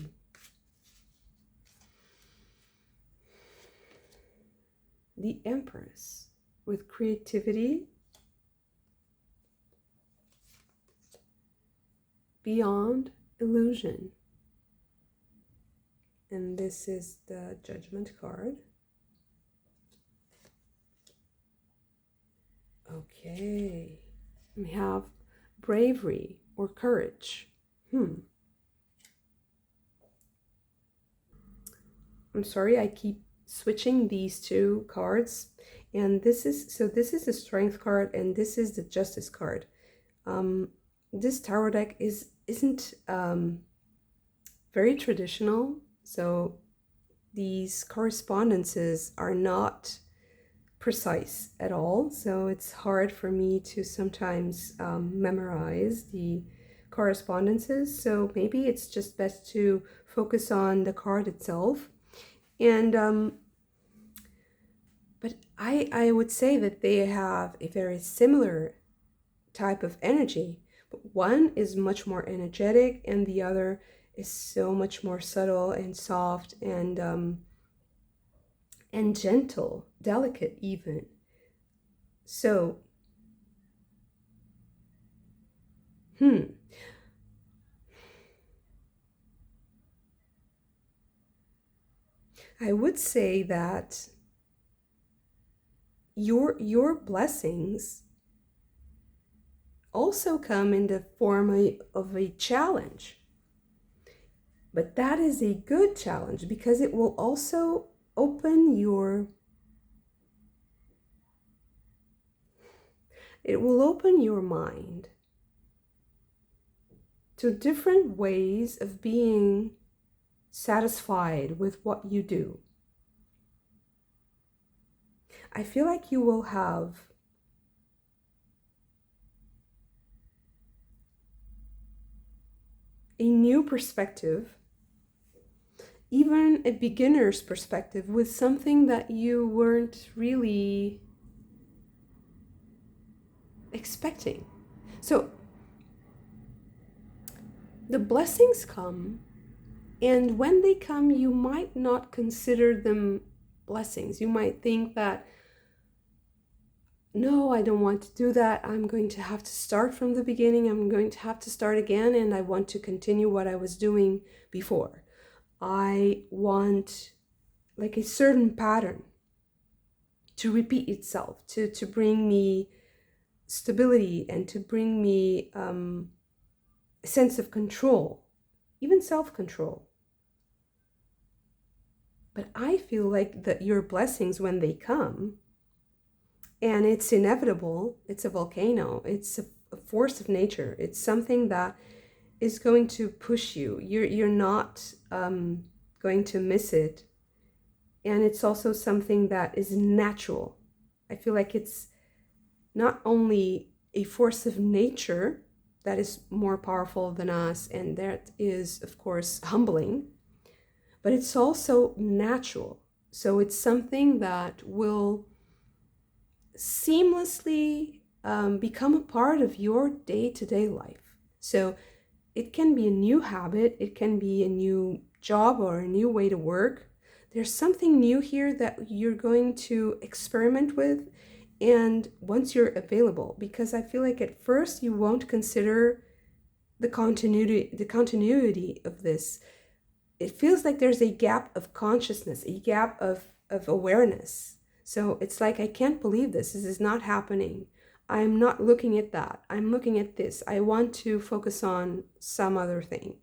The Empress with Creativity, Beyond Illusion. And this is the Judgment card. Okay. We have Bravery or Courage. I'm sorry, I keep switching these two cards. And this is the Strength card, and this is the Justice card. This tarot deck isn't very traditional. So these correspondences are not precise at all, so it's hard for me to sometimes memorize the correspondences. So maybe it's just best to focus on the card itself. And but I would say that they have a very similar type of energy, but one is much more energetic and the other is so much more subtle and soft and gentle, delicate even. So, I would say that your blessings also come in the form of a challenge. But that is a good challenge because it will also open your mind to different ways of being satisfied with what you do. I feel like you will have a new perspective, even a beginner's perspective, with something that you weren't really expecting. So the blessings come, and when they come, you might not consider them blessings. You might think that, no, I don't want to do that. I'm going to have to start from the beginning. I'm going to have to start again, and I want to continue what I was doing before. I want like a certain pattern to repeat itself, to bring me stability and to bring me a sense of control, even self-control. But I feel like that your blessings, when they come, and it's inevitable, it's a volcano, it's a force of nature, it's something that is going to push you. You're not going to miss it. And it's also something that is natural. I feel like it's not only a force of nature that is more powerful than us, and that is, of course, humbling, but it's also natural. So it's something that will seamlessly become a part of your day-to-day life. So it can be a new habit, it can be a new job or a new way to work. There's something new here that you're going to experiment with, and once you're available, because I feel like at first you won't consider the continuity of this. It feels like there's a gap of consciousness, a gap of awareness. So it's like, I can't believe this is not happening. I'm not looking at that. I'm looking at this. I want to focus on some other thing.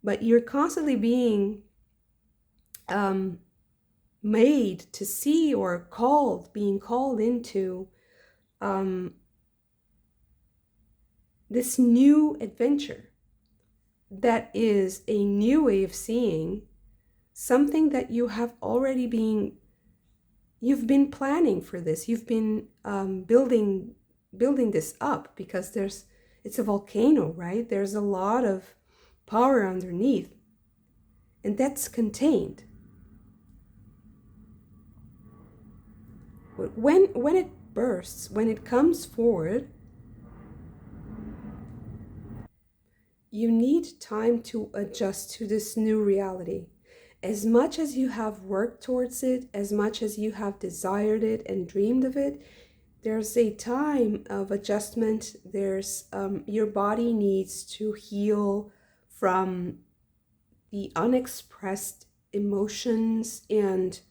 But you're constantly being made to see or being called into this new adventure that is a new way of seeing something that you have already you've been planning for this. You've been building this up because it's a volcano, right? There's a lot of power underneath, and that's contained. But when it bursts, when it comes forward, you need time to adjust to this new reality. As much as you have worked towards it, as much as you have desired it and dreamed of it, there's a time of adjustment. There's your body needs to heal from the unexpressed emotions and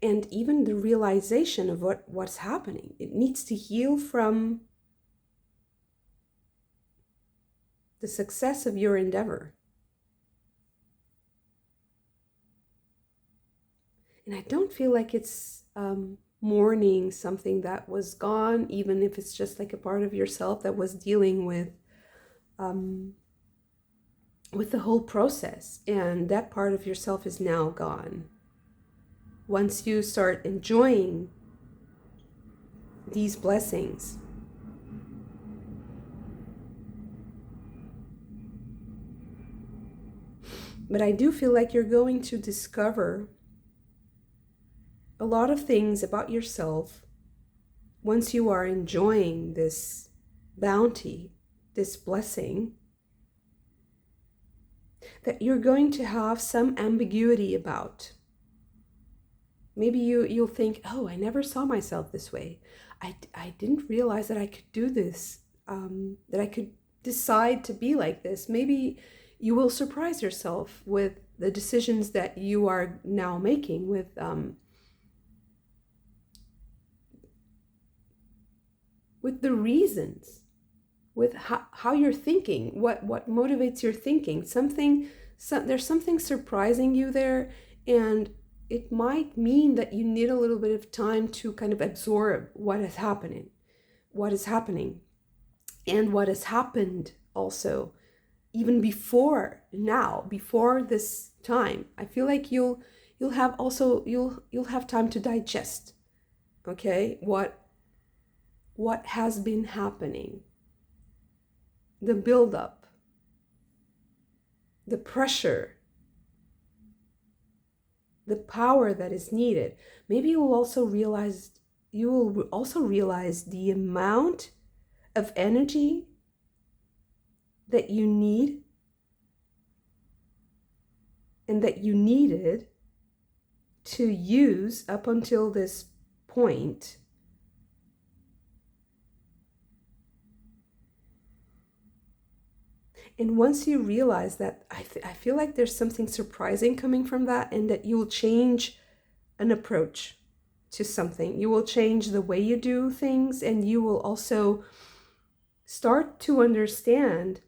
and even the realization of what's happening. It needs to heal from the success of your endeavor. And I don't feel like it's mourning something that was gone, even if it's just like a part of yourself that was dealing with with the whole process, and that part of yourself is now gone. Once you start enjoying these blessings, but I do feel like you're going to discover a lot of things about yourself once you are enjoying this bounty, this blessing, that you're going to have some ambiguity about. Maybe you'll think, oh, I never saw myself this way. I didn't realize that I could do this, that I could decide to be like this. Maybe you will surprise yourself with the decisions that you are now making, with the reasons, with how you're thinking, what motivates your thinking. There's something surprising you there, and it might mean that you need a little bit of time to kind of absorb what is happening, and what has happened also, even before now, before this time. I feel like you'll have time to digest, okay, what has been happening, the buildup, the pressure, the power that is needed. Maybe you will also realize the amount of energy that you need and that you needed to use up until this point. And once you realize that, I feel like there's something surprising coming from that, and that you'll change an approach to something. You will change the way you do things, and you will also start to understand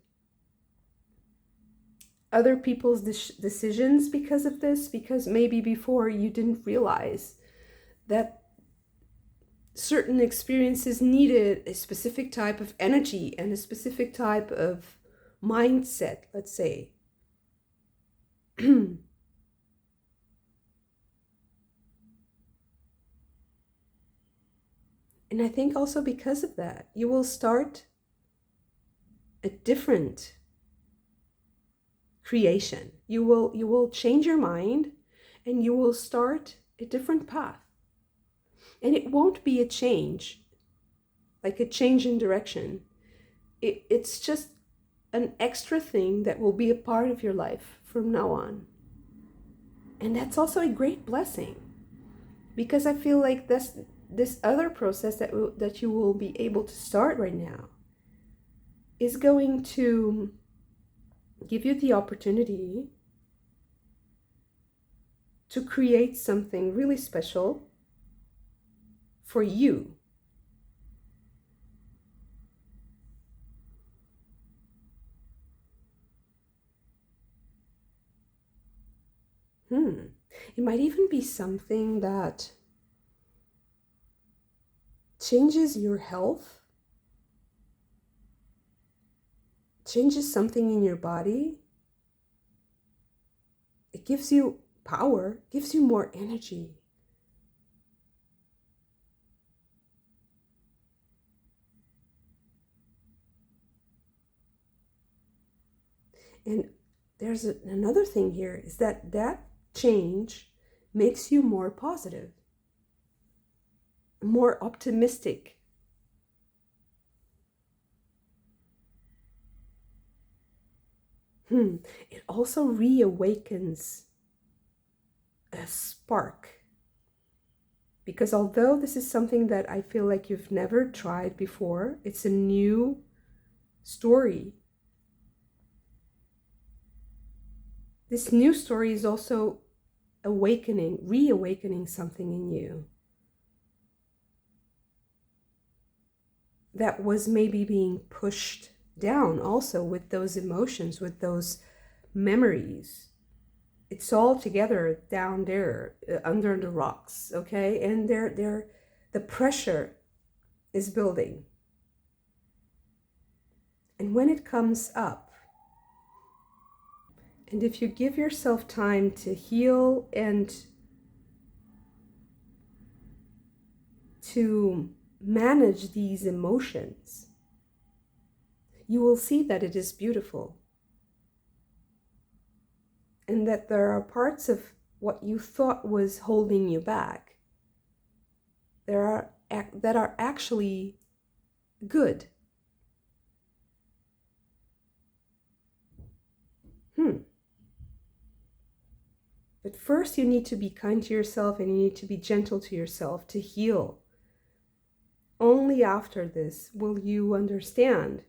other people's decisions because of this, because maybe before you didn't realize that certain experiences needed a specific type of energy and a specific type of mindset, let's say. And I think also because of that, you will start a different creation. You will change your mind, and you will start a different path. And it won't be a change, like a change in direction. It's just an extra thing that will be a part of your life from now on. And that's also a great blessing, because I feel like this other process that you will be able to start right now is going to give you the opportunity to create something really special for you. It might even be something that changes your health, changes something in your body. It gives you power, gives you more energy. And there's another thing here, is that change makes you more positive, more optimistic. It also reawakens a spark. Because although this is something that I feel like you've never tried before, it's a new story. This new story is also reawakening something in you that was maybe being pushed down also, with those emotions, with those memories. It's all together down there under the rocks, okay? And the pressure is building. And when it comes up, And if you give yourself time to heal and to manage these emotions, you will see that it is beautiful. And that there are parts of what you thought was holding you back that are actually good. But first you need to be kind to yourself, and you need to be gentle to yourself to heal. Only after this will you understand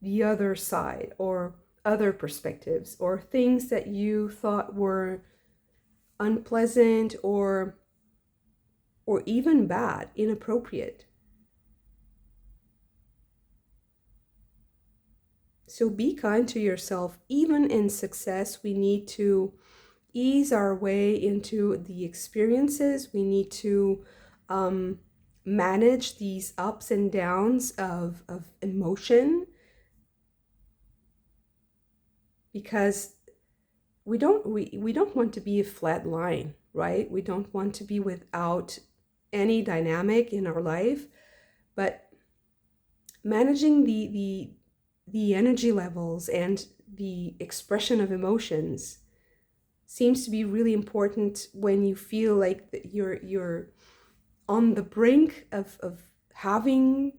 the other side, or other perspectives, or things that you thought were unpleasant or even bad, inappropriate. So be kind to yourself. Even in success, we need to ease our way into the experiences. We need to manage these ups and downs of emotion, because we don't want to be a flat line, right? We don't want to be without any dynamic in our life. But managing the energy levels and the expression of emotions seems to be really important when you feel like that you're on the brink of having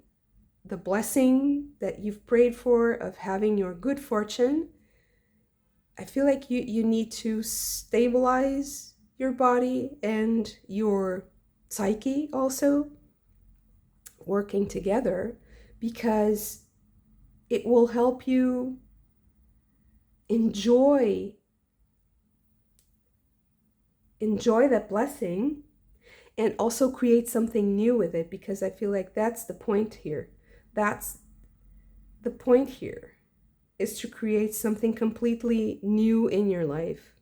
the blessing that you've prayed for, of having your good fortune. I feel like you need to stabilize your body and your psyche also, working together, because it will help you enjoy that blessing, and also create something new with it, because I feel like that's the point here. That's the point here, is to create something completely new in your life.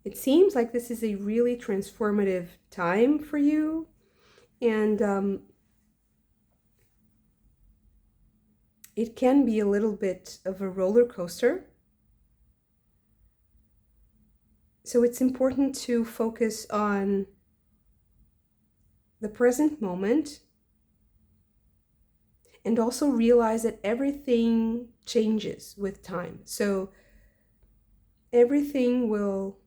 It seems like this is a really transformative time for you, and it can be a little bit of a roller coaster. So it's important to focus on the present moment, and also realize that everything changes with time. So everything will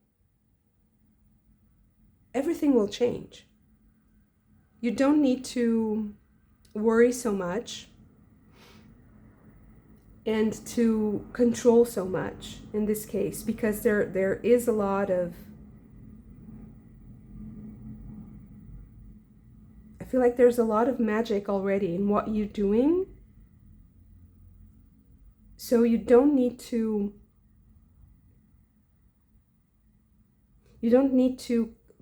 change. You don't need to worry so much and to control so much in this case, because there is a lot of, I feel like there's a lot of magic already in what you're doing. So you don't need to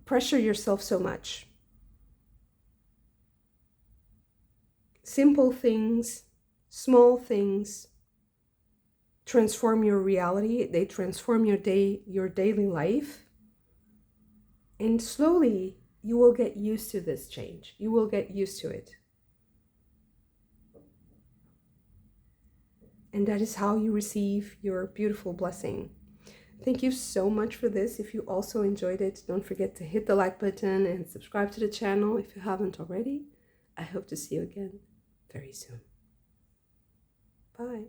pressure yourself so much. Simple things, small things transform your reality. They transform your daily life. And slowly you will get used to this change. You will get used to it. And that is how you receive your beautiful blessing. Thank you so much for this. If you also enjoyed it, don't forget to hit the like button and subscribe to the channel if you haven't already. I hope to see you again very soon. Bye.